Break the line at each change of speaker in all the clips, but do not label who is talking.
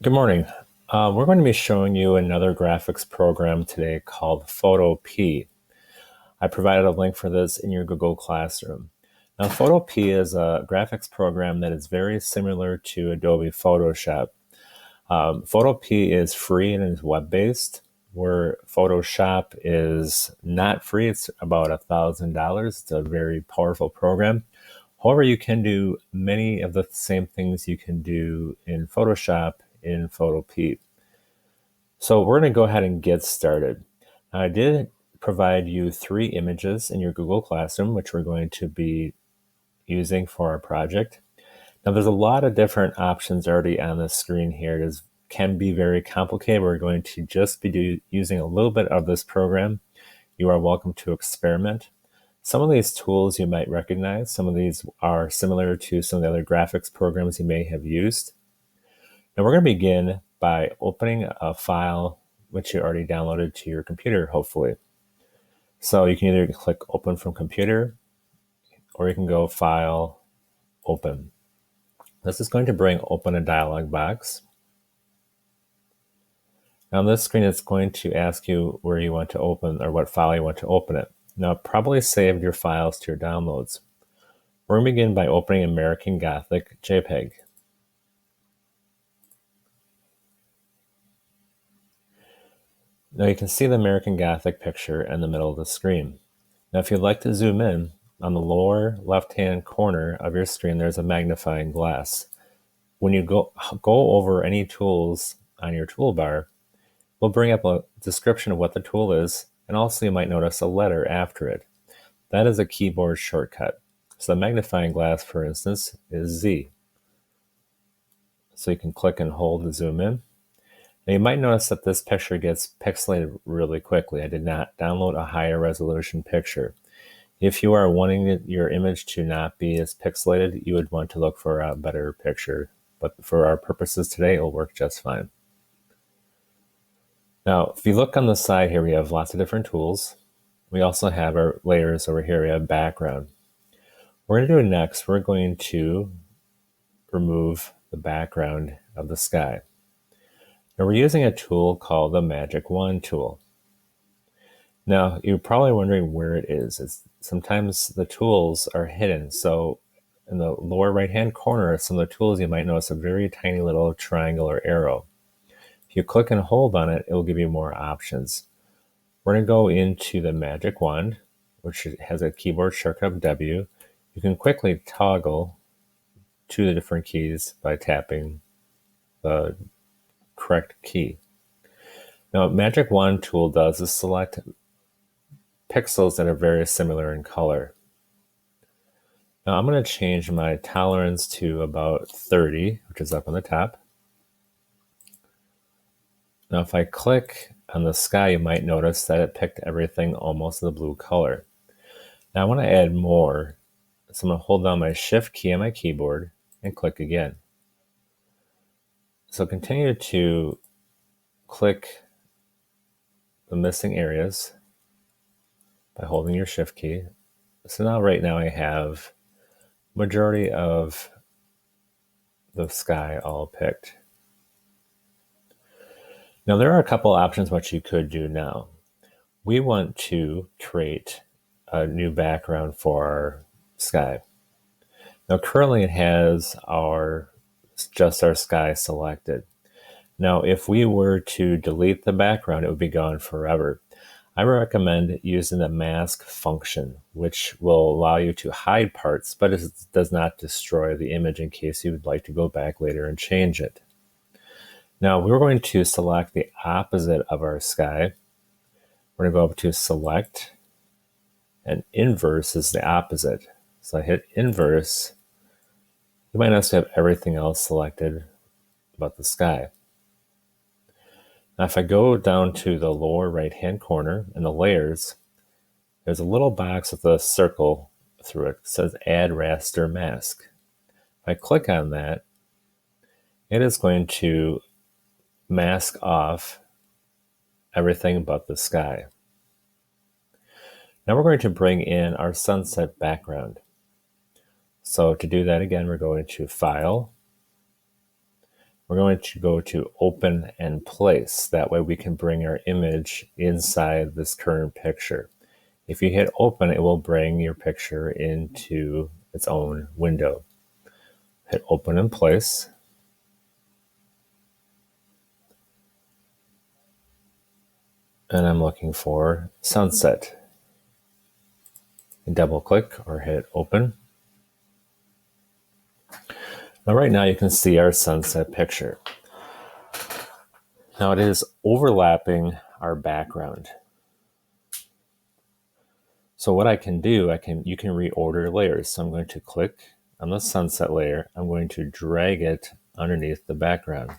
Good morning. We're going to be showing you another graphics program today called Photopea. I provided a link for this in your Google Classroom. Now, Photopea is a graphics program that is very similar to Adobe Photoshop. Photopea is free and is web-based, where Photoshop is not free. It's about $1,000. It's a very powerful program. However, you can do many of the same things you can do in Photoshop in Photopea. So we're going to go ahead and get started. Now, I did provide you 3 images in your Google Classroom, which we're going to be using for our project. Now, there's a lot of different options already on the screen here. It can be very complicated. We're going to just be using a little bit of this program. You are welcome to experiment. Some of these tools you might recognize. Some of these are similar to some of the other graphics programs you may have used. Now we're going to begin by opening a file which you already downloaded to your computer, hopefully. So you can either click Open from Computer, or you can go File, Open. This is going to bring open a dialog box. Now on this screen, it's going to ask you where you want to open or what file you want to open it. Now probably saved your files to your downloads. We're going to begin by opening American Gothic JPEG. Now you can see the American Gothic picture in the middle of the screen. Now if you'd like to zoom in, on the lower left-hand corner of your screen, there's a magnifying glass. When you go over any tools on your toolbar, we'll bring up a description of what the tool is, and also you might notice a letter after it. That is a keyboard shortcut. So the magnifying glass, for instance, is Z. So you can click and hold to zoom in. Now you might notice that this picture gets pixelated really quickly. I did not download a higher resolution picture. If you are wanting your image to not be as pixelated, you would want to look for a better picture. But for our purposes today, it'll work just fine. Now, if you look on the side here, we have lots of different tools. We also have our layers over here. We have background. We're going to do next, we're going to remove the background of the sky. Now we're using a tool called the Magic Wand tool. Now you're probably wondering where it is. Sometimes the tools are hidden. So in the lower right hand corner, some of the tools you might notice a very tiny little triangle or arrow. If you click and hold on it, it will give you more options. We're going to go into the Magic Wand, which has a keyboard shortcut of W. You can quickly toggle to the different keys by tapping the correct key. Now, what Magic Wand tool does is select pixels that are very similar in color. Now, I'm going to change my tolerance to about 30, which is up on the top. Now, if I click on the sky, you might notice that it picked everything almost the blue color. Now, I want to add more, so I'm going to hold down my Shift key on my keyboard and click again. So continue to click the missing areas by holding your Shift key. So now right now I have majority of the sky all picked. Now there are a couple options what you could do now. We want to create a new background for our sky. Now currently it has just our sky selected. Now if we were to delete the background, it would be gone forever. I recommend using the mask function, which will allow you to hide parts, but it does not destroy the image in case you would like to go back later and change it. Now we're going to select the opposite of our sky. We're going to go up to Select, and Inverse is the opposite. So I hit Inverse. You might also have everything else selected but the sky. Now if I go down to the lower right hand corner in the layers, there's a little box with a circle through it. It says Add Raster Mask. If I click on that, it is going to mask off everything but the sky. Now we're going to bring in our sunset background. So to do that again, we're going to File, we're going to go to open and place. That way we can bring our image inside this current picture. If you hit open, it will bring your picture into its own window. Hit open and place. And I'm looking for sunset. Double click or hit open. Now right now you can see our sunset picture. Now it is overlapping our background. So what I can do, you can reorder layers. So I'm going to click on the sunset layer. I'm going to drag it underneath the background.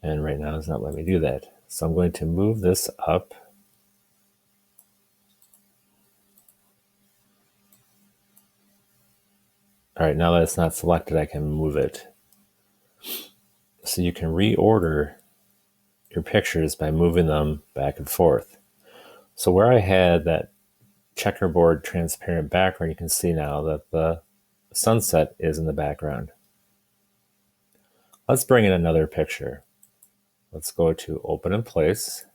And right now it's not letting me do that. So I'm going to move this up. All right, now that it's not selected, I can move it. So you can reorder your pictures by moving them back and forth. So where I had that checkerboard transparent background, you can see now that the sunset is in the background. Let's bring in another picture. Let's go to open and place.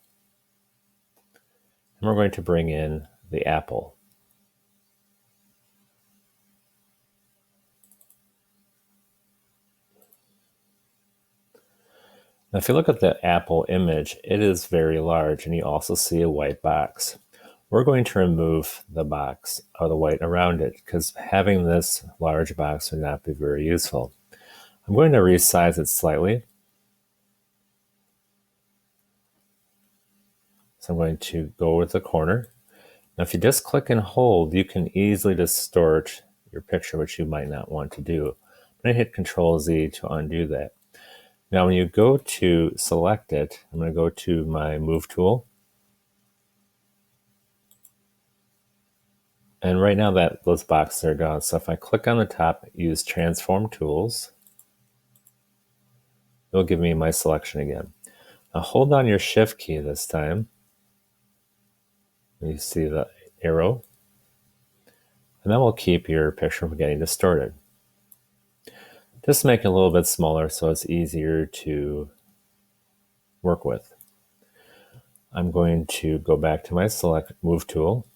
And we're going to bring in the apple. Now, if you look at the apple image, it is very large, and you also see a white box. We're going to remove the box or the white around it because having this large box would not be very useful. I'm going to resize it slightly. So I'm going to go with the corner. Now, if you just click and hold, you can easily distort your picture, which you might not want to do. I'm going to hit Control Z to undo that. Now, when you go to select it, I'm going to go to my Move tool. And right now those boxes are gone. So if I click on the top, use Transform Tools, it'll give me my selection again. Now hold down your Shift key this time. You see the arrow. And that will keep your picture from getting distorted. Just make it a little bit smaller so it's easier to work with. I'm going to go back to my Select Move tool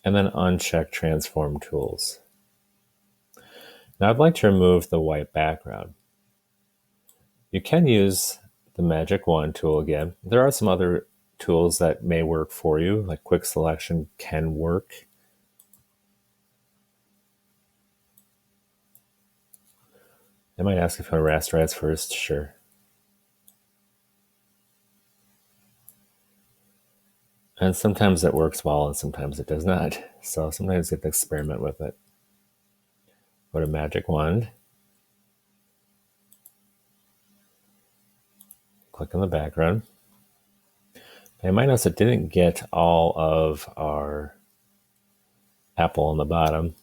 and then uncheck Transform Tools. Now I'd like to remove the white background. You can use the Magic Wand tool again. There are some other tools that may work for you, like Quick Selection can work. I might ask if I rasterize first, sure. And sometimes it works well and sometimes it does not. So sometimes you have to experiment with it. Go to Magic Wand. Click on the background. Now you might notice it didn't get all of our apple on the bottom.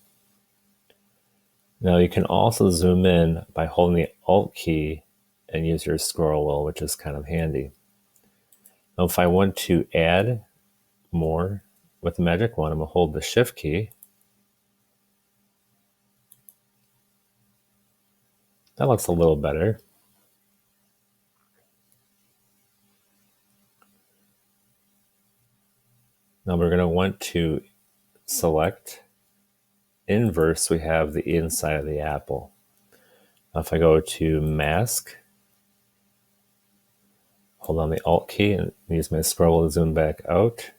Now you can also zoom in by holding the Alt key and use your scroll wheel, which is kind of handy. Now if I want to add more with the Magic Wand, I'm going to hold the Shift key. That looks a little better. Now we're going to want to select inverse. We have the inside of the apple. Now if I go to Mask, hold on the Alt key and use my scroll to zoom back out.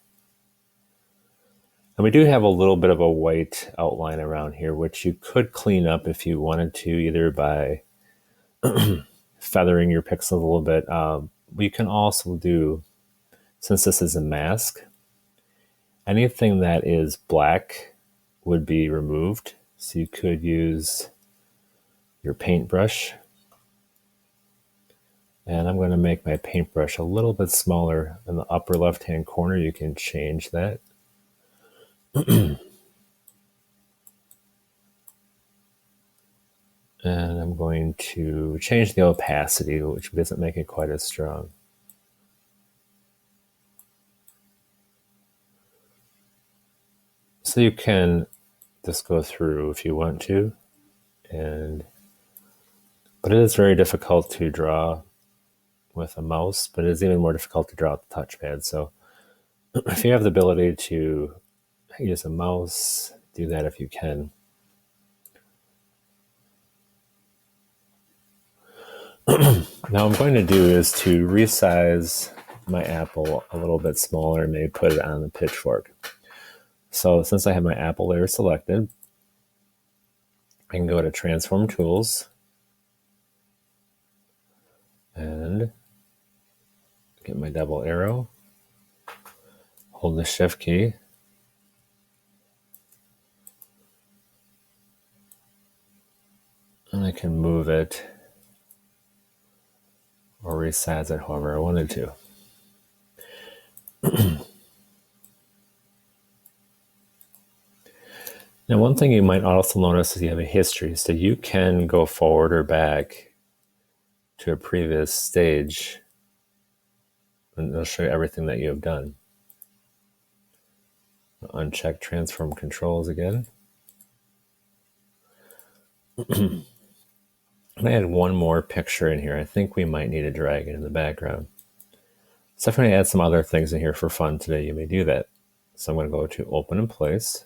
And we do have a little bit of a white outline around here, which you could clean up if you wanted to, either by feathering your pixels a little bit. You can also do, since this is a mask, anything that is black would be removed. So you could use your paintbrush. And I'm going to make my paintbrush a little bit smaller in the upper left-hand corner. You can change that. And I'm going to change the opacity, which doesn't make it quite as strong. So you can just go through if you want to and But it is very difficult to draw with a mouse, but it is even more difficult to draw with the touchpad. So if you have the ability to use a mouse, do that if you can. Now I'm going to do is to resize my apple a little bit smaller and maybe put it on the pitchfork. So since I have my apple layer selected, I can go to Transform Tools and get my double arrow, hold the Shift key, and I can move it or resize it however I wanted to. Now, one thing you might also notice is you have a history, so you can go forward or back to a previous stage, and it'll show you everything that you have done. Uncheck Transform Controls again. I'm going to add one more picture in here. I think we might need a dragon in the background. So if I'm going to add some other things in here for fun today, you may do that. So I'm going to go to Open and Place.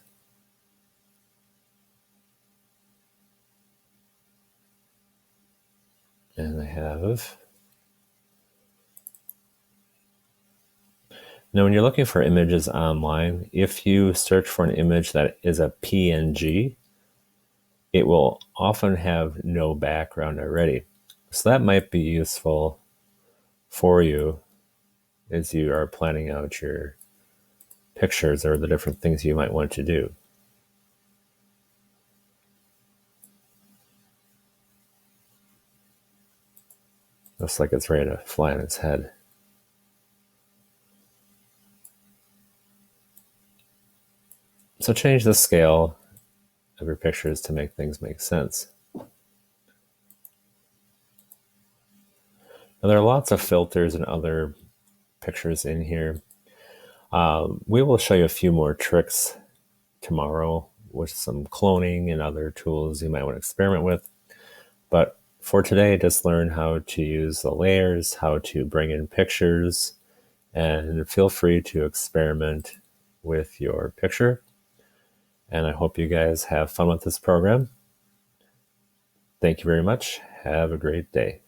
And I have... Now, when you're looking for images online, if you search for an image that is a PNG, it will often have no background already. So that might be useful for you as you are planning out your pictures or the different things you might want to do. Looks like it's ready to fly on its head. So change the scale of your pictures to make things make sense. Now, there are lots of filters and other pictures in here. We will show you a few more tricks tomorrow with some cloning and other tools you might want to experiment with. But for today, just learn how to use the layers, how to bring in pictures, and feel free to experiment with your picture. And I hope you guys have fun with this program. Thank you very much. Have a great day.